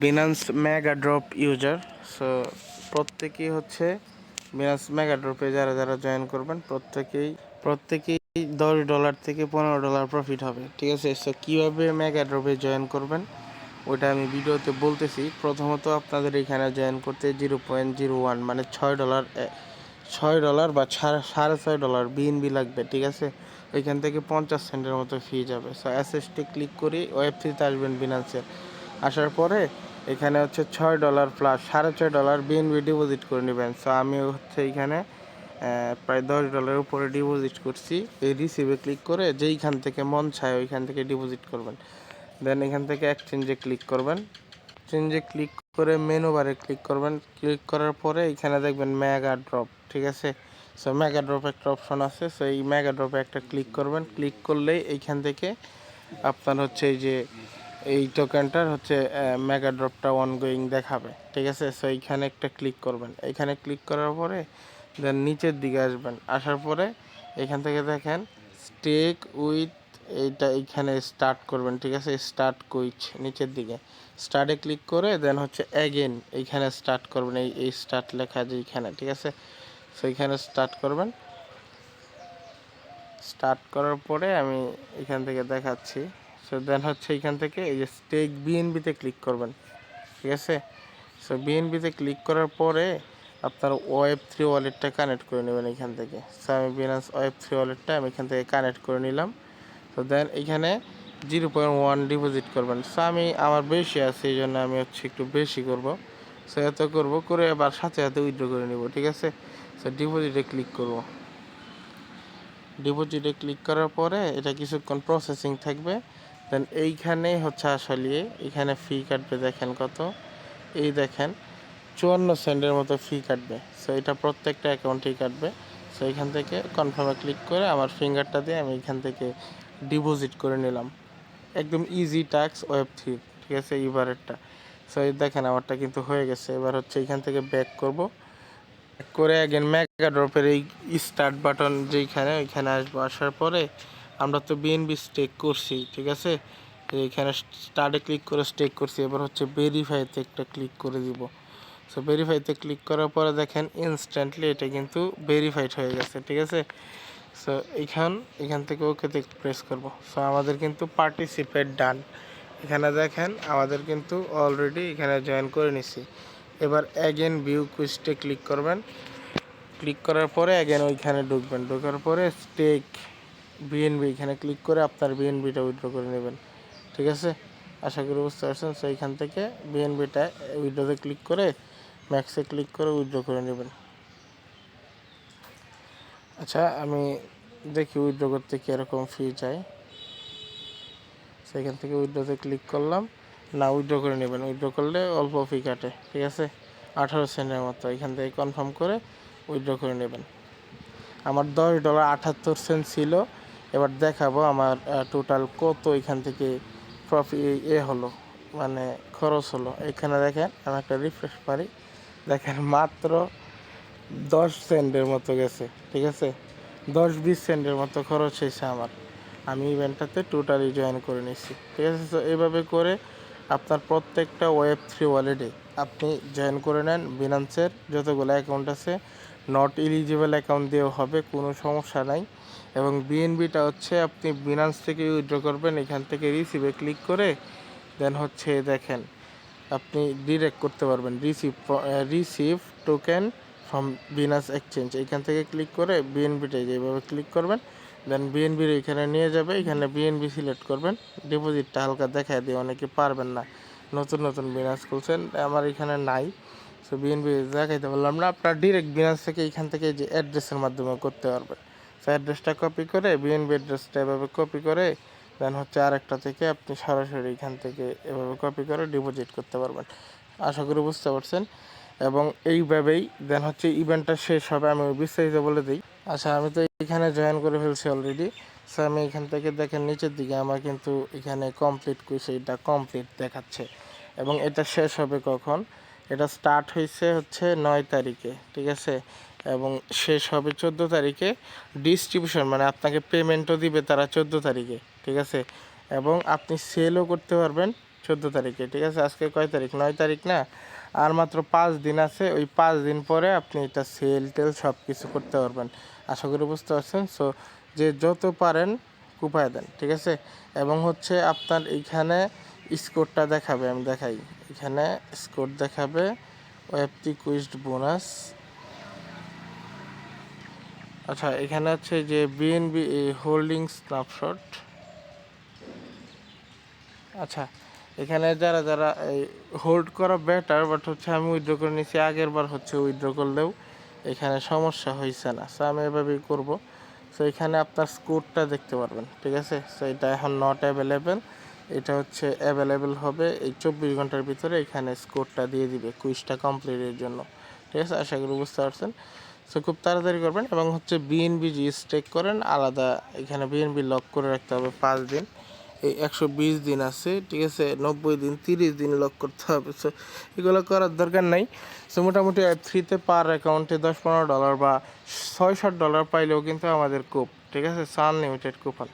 Binance mega drop user. So প্রত্যেকেই হচ্ছে Binance mega ড্রপে যারা জয়েন করবেন প্রত্যেকেই $10 থেকে $15 প্রফিট হবে, ঠিক আছে। সো কীভাবে মেগা ড্রপে জয়েন করবেন ওটা আমি ভিডিওতে বলতেছি। প্রথমত আপনাদের এখানে জয়েন করতে 0.01 মানে $6 বা $6.5 বিএনবি লাগবে, ঠিক আছে। ওইখান থেকে 50 সেন্টের মতো ফি যাবে। সো অ্যাসেসটি ক্লিক করি ওয়েব3তে আসবেন বিনান্সের। আসার পরে এখানে হচ্ছে $6 প্লাস $6.5 বিএনবি ডিপোজিট করে নেবেন। সো আমি হচ্ছে এখানে প্রায় $10 উপরে ডিপোজিট করছি। এই রিসিভে ক্লিক করে যেইখান থেকে মন চায় ওইখান থেকে ডিপোজিট করবেন। দেন এখান থেকে এক্সচেঞ্জে ক্লিক করবেন। এক্সচেঞ্জে ক্লিক করে মেনু বারে ক্লিক করবেন। ক্লিক করার পরে এখানে দেখবেন মেগা ড্রপ, ঠিক আছে। সো মেগা ড্রপ একটা অপশন আছে। সো এই মেগা ড্রপে একটা ক্লিক করবেন। ক্লিক করলেই এইখান থেকে আপনার হচ্ছে এই টোকেনটার হচ্ছে মেগা ড্রপটা অনগোয়িং দেখাবে, ঠিক আছে। সো এইখানে একটা ক্লিক করবেন। এইখানে ক্লিক করার পরে দেন নিচের দিকে আসবেন। আসার পরে এখান থেকে দেখেন স্টেক উইথ এইখানে স্টার্ট করবেন, ঠিক আছে। স্টার্ট কুইচ নিচের দিকে স্টার্টে ক্লিক করে দেন হচ্ছে অ্যাগেন এইখানে স্টার্ট করবেন। এই স্টার্ট লেখা যে এইখানে, ঠিক আছে। সো এইখানে স্টার্ট করবেন। স্টার্ট করার পরে আমি এখান থেকে দেখাচ্ছি। সো দেন হচ্ছে এইখান থেকে এই যে স্টেক বিএনবিতে ক্লিক করবেন, ঠিক আছে। সো বিএনবিতে ক্লিক করার পরে আপনার ওয়েব3 ওয়ালেটটা কানেক্ট করে নেবেন এখান থেকে। সো আমি বিনান্স ওয়েব3 ওয়ালেটটা আমি এখান থেকে কানেক্ট করে নিলাম। তো দেন এইখানে 0.1 ডিপোজিট করবেন। সো আমার বেশি আছে এই জন্য আমি হচ্ছে একটু বেশি করব। সো এত করবো করে এবার সাথে সাথে উইথড্র করে নিব, ঠিক আছে। সো ডিপোজিটে ক্লিক করব। ডিপোজিটে ক্লিক করার পরে এটা কিছুক্ষণ প্রসেসিং থাকবে। দেন এইখানে হচ্ছে আসলে এখানে ফি কাটবে, দেখেন কত, এই দেখেন 54 সেন্টের মতো ফি কাটবে। সো এটা প্রত্যেকটা অ্যাকাউন্টেই কাটবে। সো এখান থেকে কনফার্মে ক্লিক করে আমার ফিঙ্গারটা দিয়ে আমি এখান থেকে ডিপোজিট করে নিলাম। একদম ইজি টাস্ক ওয়েব3, ঠিক আছে, এবারেরটা। সো এই দেখেন আমারটা কিন্তু হয়ে গেছে। এবার হচ্ছে এখান থেকে ব্যাক করব। করে অ্যাগেন মেগা ড্রপের এই স্টার্ট বাটন যেইখানে ওইখানে আসবো। আসার পরে আমরা তো বিএনবি স্টেক করছি, ঠিক আছে। এইখানে স্টার্টে ক্লিক করে স্টেক করছি। এবার হচ্ছে ভেরিফাইতে একটা ক্লিক করে দিব। সো ভেরিফাইতে ক্লিক করার পরে দেখেন ইনস্ট্যান্টলি এটা কিন্তু ভেরিফাইড হয়ে গেছে, ঠিক আছে। সো এখান থেকে ওকেতে প্রেস করব। সো আমাদের কিন্তু পার্টিসিপেট ডান। এখানে দেখেন আমাদের কিন্তু অলরেডি এখানে জয়েন করে নিছি। এবার অ্যাগেন ভিউ কুইস্টে ক্লিক করবেন। ক্লিক করার পরে অ্যাগেন ওইখানে ঢুকবেন। ঢোকার পরে স্টেক বিএনবি এখানে ক্লিক করে আপনার বিএনবিটা উইথড্র করে নেবেন, ঠিক আছে। আশা করি বুঝতে পারছেন। সো এইখান থেকে বিএনবিটা উইথড্রোতে ক্লিক করে ম্যাক্সে ক্লিক করে উইথড্র করে নেবেন। আচ্ছা আমি দেখি উইথড্র করতে কীরকম ফি চাই। সেখান থেকে উইথড্রোতে ক্লিক করলাম। না, উইথড্র করে নেবেন। উইথড্র করলে অল্প ফি কাটে, ঠিক আছে, 18 সেন্টের মতো। এখান থেকে কনফার্ম করে উইথড্র করে নেবেন। আমার $10.78 ছিল। এবার দেখাবো আমার টোটাল কত এখান থেকে প্রফিট হলো, মানে খরচ হলো। এখানে দেখেন আমি একটা রিফ্রেশ মারি, দেখেন মাত্র 10 সেন্টের মতো গেছে, ঠিক আছে। 10-20 সেন্টের মতো খরচ হয়েছে আমার। আমি ইভেন্টটাতে টোটালি জয়েন করে নিচ্ছি, ঠিক আছে। তো এইভাবে করে আপনার প্রত্যেকটা ওয়েব3 ওয়ালেটে আপনি জয়েন করে নেন। বিনান্সের যতগুলো অ্যাকাউন্ট আছে নট এলিজিবল অ্যাকাউন্ট দিয়েও হবে, কোনো সমস্যা নাই। এবং বিএনবিটা হচ্ছে আপনি বিনান্স থেকে উইথড্র করবেন। এখান থেকে রিসিভে ক্লিক করে দেন হচ্ছে দেখেন আপনি ডিরেক্ট করতে পারবেন receive token from Binance exchange. এখান থেকে ক্লিক করে বিএনবিটাই যেভাবে ক্লিক করবেন দেন বিএনবির এখানে নিয়ে যাবে। এখানে বিএনবি সিলেক্ট করবেন। ডিপোজিটটা হালকা দেখায় দিয়ে, অনেকে পারবেন না, নতুন বিনান্স খুলছেন, আমার এখানে নাই। সো বিএনবি দেখাইতে পারলাম না। আপনার ডিরেক্ট বিনান্স থেকে এখান থেকে যে অ্যাড্রেসের মাধ্যমে করতে পারবেন। সো অ্যাড্রেসটা কপি করে বিএনবি অ্যাড্রেসটা এভাবে কপি করে দেন হচ্ছে আরেকটা থেকে আপনি সরাসরি এখান থেকে এভাবে কপি করে ডিপোজিট করতে পারবেন। আশা করি বুঝতে পারছেন। এবং এইভাবেই দেন হচ্ছে ইভেন্টটা শেষ হবে। আমি বিস্তারিত বলে দিই। আচ্ছা আমি তো এখানে জয়েন করে ফেলছি অলরেডি। সো আমি এখান থেকে দেখেন নিচের দিকে আমার কিন্তু এখানে কমপ্লিট কুইজ এটা কমপ্লিট দেখাচ্ছে। এবং এটা শেষ হবে কখন, এটা স্টার্ট হয়েছে হচ্ছে 9 তারিখে, ঠিক আছে, এবং শেষ হবে 14 তারিখে। ডিস্ট্রিবিউশন মানে আপনাকে পেমেন্টও দিবে তারা 14 তারিখে, ঠিক আছে। এবং আপনি সেলও করতে পারবেন 14 তারিখে, ঠিক আছে। আজকে কয় তারিখ? 9 তারিখ না? আর মাত্র 5 দিন আছে। ওই 5 দিন পরে আপনি এটা সেল টেল সব কিছু করতে পারবেন। আশা করি বুঝতে পারছেন। সো যে যত পারেন কুপায় দেন, ঠিক আছে। এবং হচ্ছে আপনার এইখানে স্কোরটা দেখাবে, আমি দেখাই। এখানে স্কোর দেখাবে ওয়েবটি কুইজড বোনাস। আচ্ছা, এখানে হচ্ছে যে বিএনবি হোল্ডিং স্ন্যাপশট। আচ্ছা, এখানে যারা যারা এই হোল্ড করা বেটার, বাট হচ্ছে আমি উইথড্র করে নিয়েছি আগের বার, হচ্ছে উইথড্র করলেও এখানে সমস্যা হয়েছে না। সো আমি এভাবেই করবো। সো এখানে আপনার স্কোরটা দেখতে পারবেন, ঠিক আছে। সো এটা এখন নট অ্যাভেলেবেল, এটা হচ্ছে অ্যাভেলেবেল হবে এই 24 ঘন্টার ভিতরে। এখানে স্কোরটা দিয়ে দিবে কুইজটা কমপ্লিটের জন্য, ঠিক আছে। আশা করি বুঝতে পারছেন। সো খুব তাড়াতাড়ি করবেন। এবং হচ্ছে বিএনবি জি স্টেক করেন আলাদা, এখানে বিএনবি লক করে রাখতে হবে 5 দিন। এই 120 দিন আছে, ঠিক আছে। 90 দিন, 30 দিন লক করতে হবে। সো এগুলো করার দরকার নাই। সো মোটামুটি ফ্রিতে পার অ্যাকাউন্টে $10-15 বা $60-70 পাইলেও কিন্তু আমাদের কুপ, ঠিক আছে। Unlimited coupon.